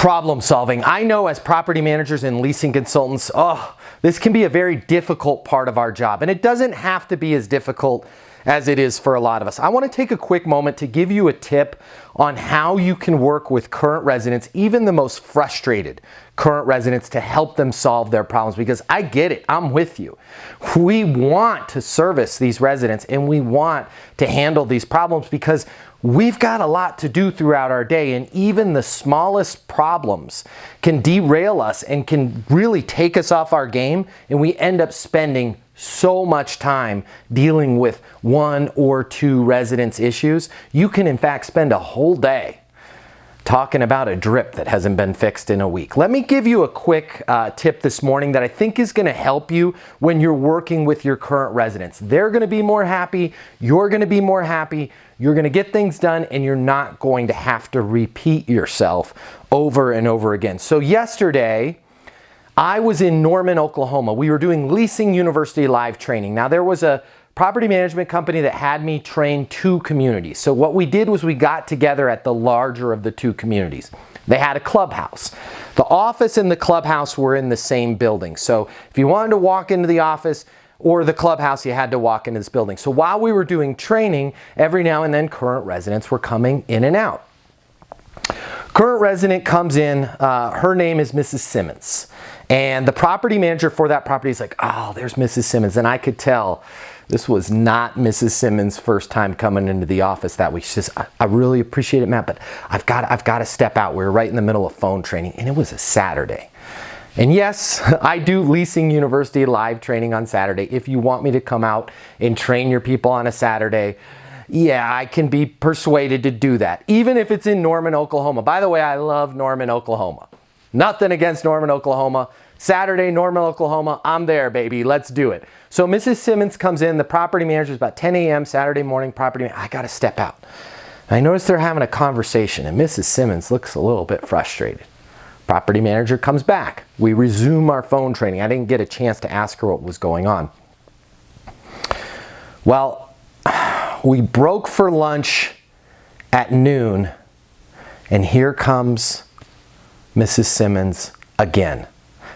Problem solving. I know as property managers and leasing consultants, this can be a very difficult part of our job, and it doesn't have to be as difficult as it is for a lot of us. I want to take a quick moment to give you a tip on how you can work with current residents, even the most frustrated current residents, to help them solve their problems, because I get it. I'm with you. We want to service these residents and we want to handle these problems because we've got a lot to do throughout our day, and even the smallest problems can derail us and can really take us off our game, and we end up spending so much time dealing with one or two residents' issues. You can in fact spend a whole day talking about a drip that hasn't been fixed in a week. Let me give you a quick tip this morning that I think is going to help you when you're working with your current residents. They're going to be more happy, you're going to be more happy, you're going to get things done, and you're not going to have to repeat yourself over and over again. So yesterday, I was in Norman, Oklahoma. We were doing Leasing University live training. Now, there was a property management company that had me train two communities. So what we did was we got together at the larger of the two communities. They had a clubhouse. The office and the clubhouse were in the same building. So if you wanted to walk into the office or the clubhouse, you had to walk into this building. So while we were doing training, every now and then current residents were coming in and out. Current resident comes in, her name is Mrs. Simmons. And the property manager for that property is like, oh, there's Mrs. Simmons. And I could tell this was not Mrs. Simmons' first time coming into the office that week. She says, I really appreciate it, Matt, but I've got to step out. We were right in the middle of phone training, and it was a Saturday. And yes, I do Leasing University live training on Saturday. If you want me to come out and train your people on a Saturday, yeah, I can be persuaded to do that, even if it's in Norman, Oklahoma. By the way, I love Norman, Oklahoma. Nothing against Norman, Oklahoma. Saturday, Norman, Oklahoma, I'm there, baby. Let's do it. So Mrs. Simmons comes in. The property manager is about 10 a.m. Saturday morning. Property manager, I got to step out. And I notice they're having a conversation, and Mrs. Simmons looks a little bit frustrated. Property manager comes back. We resume our phone training. I didn't get a chance to ask her what was going on. Well, we broke for lunch at noon, and here comes Mrs. Simmons again.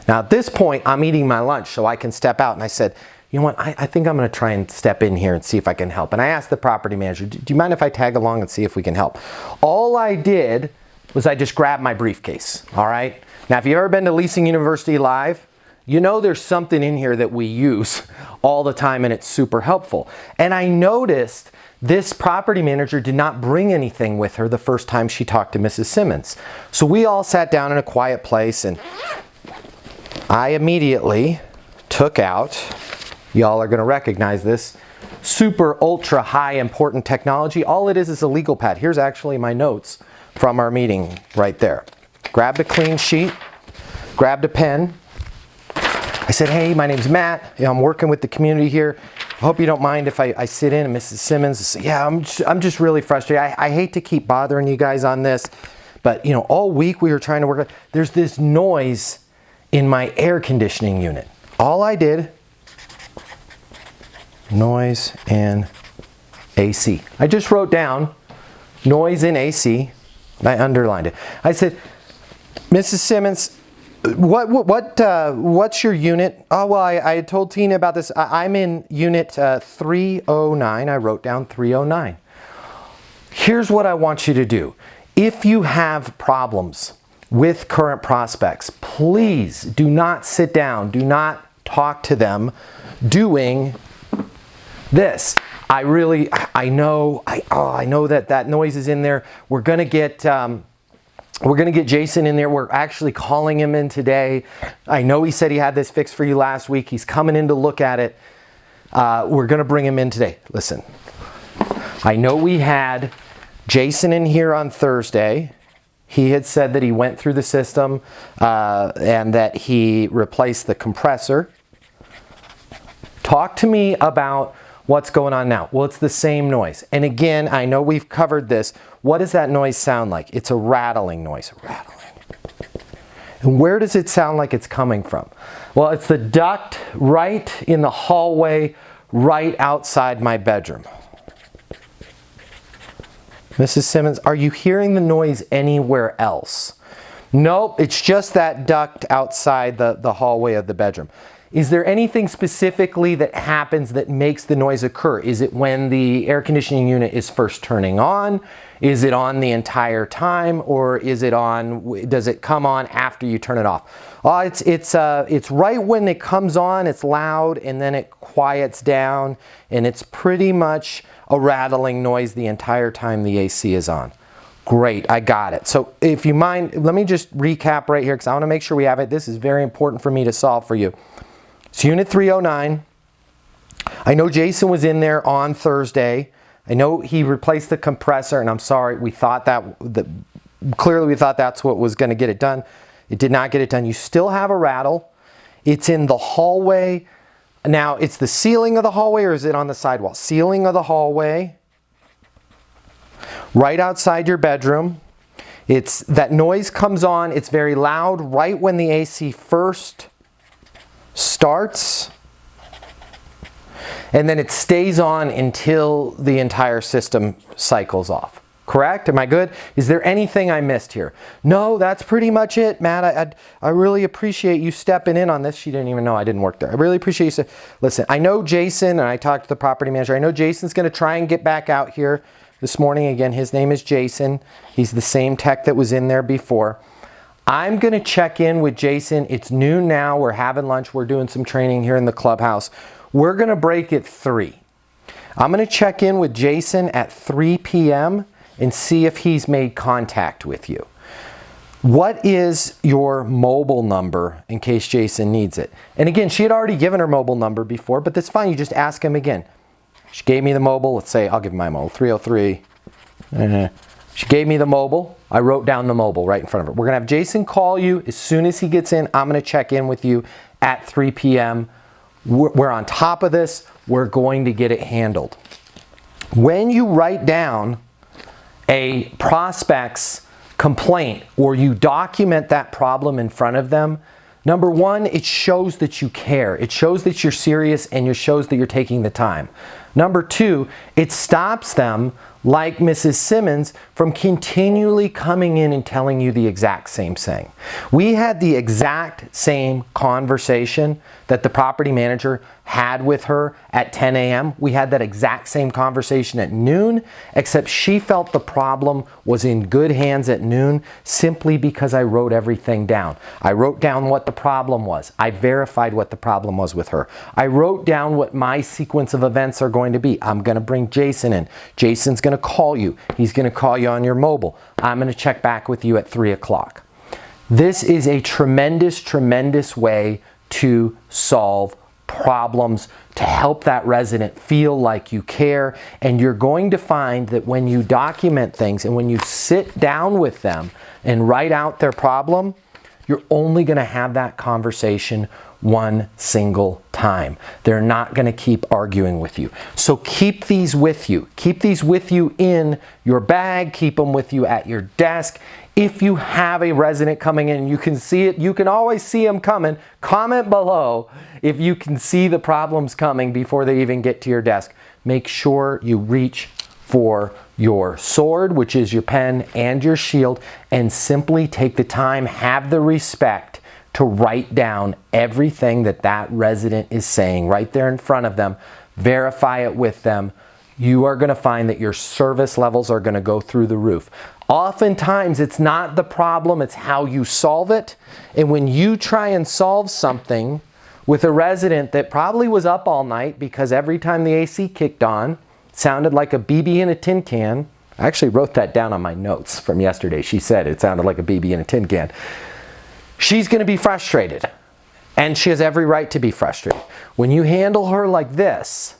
Now at this point, I'm eating my lunch so I can step out, and I said, you know what, I think I'm going to try and step in here and see if I can help. And I asked the property manager, do you mind if I tag along and see if we can help? All I did was I just grabbed my briefcase, all right? Now if you've ever been to Leasing University Live, you know there's something in here that we use all the time, and it's super helpful. And I noticed this property manager did not bring anything with her the first time she talked to Mrs. Simmons. So we all sat down in a quiet place, and I immediately took out, y'all are going to recognize this, super ultra high important technology. All it is a legal pad. Here's actually my notes from our meeting right there. Grabbed a clean sheet, grabbed a pen. I said, hey, my name's Matt. I'm working with the community here. I hope you don't mind if I sit in. And Mrs. Simmons said, yeah, I'm just really frustrated. I hate to keep bothering you guys on this, but you know, all week we were trying to work. There's this noise in my air conditioning unit. All I did, noise and AC. I just wrote down noise and AC. I underlined it. I said, Mrs. Simmons, what's your unit? Oh, well, I had told Tina about this. I'm in unit 309. I wrote down 309. Here's what I want you to do. If you have problems with current prospects, please do not sit down. Do not talk to them doing this. I know that noise is in there. We're gonna get Jason in there. We're actually calling him in today. I know he said he had this fixed for you last week. He's coming in to look at it. We're gonna bring him in today. Listen, I know we had Jason in here on Thursday. He had said that he went through the system and that he replaced the compressor. Talk to me about what's going on now. Well, it's the same noise. And again, I know we've covered this. What does that noise sound like? It's a rattling noise. Rattling. And where does it sound like it's coming from? Well, it's the duct right in the hallway, right outside my bedroom. Mrs. Simmons, are you hearing the noise anywhere else? Nope, it's just that duct outside the hallway of the bedroom. Is there anything specifically that happens that makes the noise occur? Is it when the air conditioning unit is first turning on? Is it on the entire time, or is it on, does it come on after you turn it off? It's right when it comes on, it's loud, and then it quiets down, and it's pretty much a rattling noise the entire time the AC is on. Great, I got it. So if you mind, let me just recap right here because I want to make sure we have it. This is very important for me to solve for you. It's Unit 309. I know Jason was in there on Thursday. I know he replaced the compressor, and I'm sorry, we thought clearly we thought that's what was going to get it done. It did not get it done. You still have a rattle. It's in the hallway. Now, it's the ceiling of the hallway, or is it on the sidewall? Ceiling of the hallway. Right outside your bedroom. It's that noise comes on, it's very loud right when the AC first starts, and then it stays on until the entire system cycles off. Correct? Am I good? Is there anything I missed here? No, that's pretty much it, Matt. I really appreciate you stepping in on this. She didn't even know I didn't work there. I really appreciate you. Listen, I know Jason, and I talked to the property manager. I know Jason's going to try and get back out here this morning. Again, his name is Jason. He's the same tech that was in there before. I'm going to check in with Jason. It's noon now. We're having lunch. We're doing some training here in the clubhouse. We're going to break at 3. I'm going to check in with Jason at 3 p.m. and see if he's made contact with you. What is your mobile number in case Jason needs it? And again, she had already given her mobile number before, but that's fine. You just ask him again. She gave me the mobile. Let's say I'll give him my mobile, 303. She gave me the mobile. I wrote down the mobile right in front of her. We're going to have Jason call you as soon as he gets in. I'm going to check in with you at 3 p.m. We're on top of this. We're going to get it handled. When you write down a prospect's complaint or you document that problem in front of them, number one, it shows that you care. It shows that you're serious, and it shows that you're taking the time. Number two, it stops them, like Mrs. Simmons, from continually coming in and telling you the exact same thing. We had the exact same conversation that the property manager had with her at 10 a.m. We had that exact same conversation at noon, except she felt the problem was in good hands at noon simply because I wrote everything down. I wrote down what the problem was. I verified what the problem was with her. I wrote down what my sequence of events are going to be. I'm going to bring Jason in. Jason's going to call you. He's going to call you on your mobile. I'm going to check back with you at 3 o'clock. This is a tremendous, tremendous way to solve problems, to help that resident feel like you care. And you're going to find that when you document things and when you sit down with them and write out their problem, you're only going to have that conversation one single time. They're not going to keep arguing with you. So keep these with you. Keep these with you in your bag. Keep them with you at your desk. If you have a resident coming in, you can see it. You can always see them coming. Comment below if you can see the problems coming before they even get to your desk. Make sure you reach for your sword, which is your pen, and your shield, and simply take the time, have the respect to write down everything that that resident is saying right there in front of them. Verify it with them. You are going to find that your service levels are going to go through the roof. Oftentimes, it's not the problem, it's how you solve it. And when you try and solve something with a resident that probably was up all night because every time the AC kicked on, it sounded like a BB in a tin can. I actually wrote that down on my notes from yesterday. She said it sounded like a BB in a tin can. She's going to be frustrated, and she has every right to be frustrated. When you handle her like this,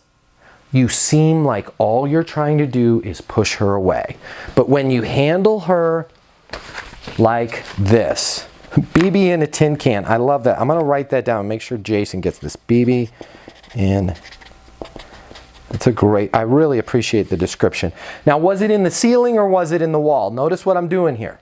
you seem like all you're trying to do is push her away. But when you handle her like this, BB in a tin can, I love that. I'm going to write that down and make sure Jason gets this. BB in. It's a great, I really appreciate the description. Now, was it in the ceiling or was it in the wall? Notice what I'm doing here.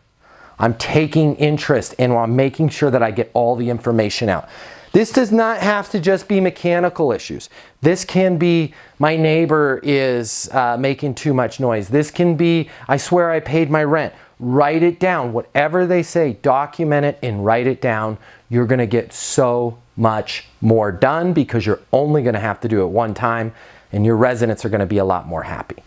I'm taking interest and I'm making sure that I get all the information out. This does not have to just be mechanical issues. This can be my neighbor is making too much noise. This can be, I swear I paid my rent. Write it down. Whatever they say, document it and write it down. You're going to get so much more done because you're only going to have to do it one time, and your residents are going to be a lot more happy.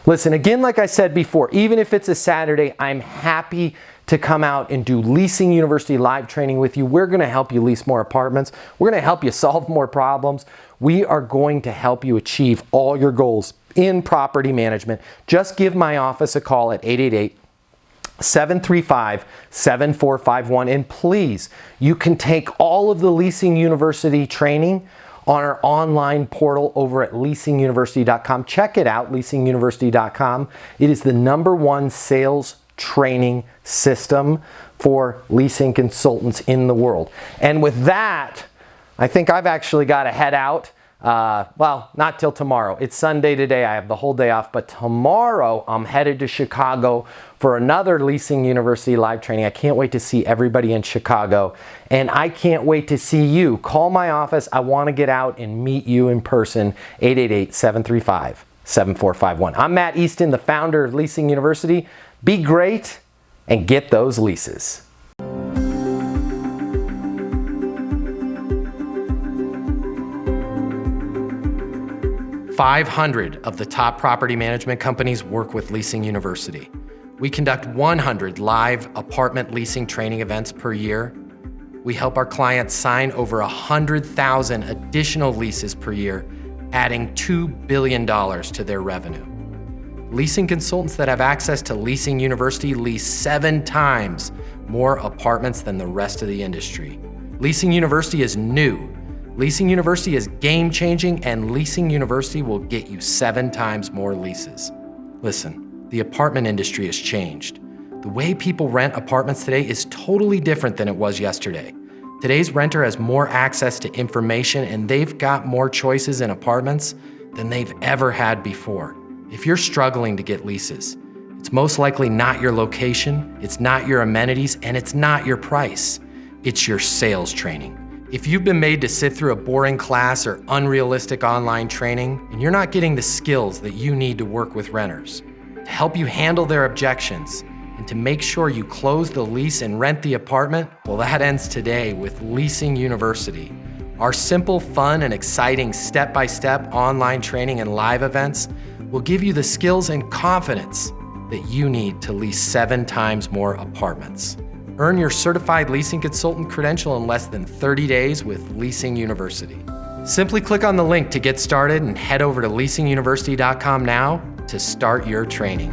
Listen, again, like I said before, even if it's a Saturday, I'm happy to come out and do Leasing University live training with you. We're going to help you lease more apartments. We're going to help you solve more problems. We are going to help you achieve all your goals in property management. Just give my office a call at 888-735-7451. And please, you can take all of the Leasing University training on our online portal over at leasinguniversity.com. Check it out, leasinguniversity.com. It is the #1 sales training system for leasing consultants in the world. And with that, I think I've actually got to head out. Well, not till tomorrow. It's Sunday today. I have the whole day off, but tomorrow I'm headed to Chicago for another Leasing University live training. I can't wait to see everybody in Chicago, and I can't wait to see you. Call my office. I want to get out and meet you in person. 888-735-7451. I'm Matt Easton, the founder of Leasing University. Be great and get those leases. 500 of the top property management companies work with Leasing University. We conduct 100 live apartment leasing training events per year. We help our clients sign over 100,000 additional leases per year, adding $2 billion to their revenue. Leasing consultants that have access to Leasing University lease 7 times more apartments than the rest of the industry. Leasing University is new. Leasing University is game-changing, and Leasing University will get you 7 times more leases. Listen, the apartment industry has changed. The way people rent apartments today is totally different than it was yesterday. Today's renter has more access to information, and they've got more choices in apartments than they've ever had before. If you're struggling to get leases, it's most likely not your location, it's not your amenities, and it's not your price. It's your sales training. If you've been made to sit through a boring class or unrealistic online training, and you're not getting the skills that you need to work with renters, to help you handle their objections, and to make sure you close the lease and rent the apartment, well, that ends today with Leasing University. Our simple, fun, and exciting step-by-step online training and live events will give you the skills and confidence that you need to lease 7 times more apartments. Earn your Certified Leasing Consultant Credential in less than 30 days with Leasing University. Simply click on the link to get started and head over to leasinguniversity.com now to start your training.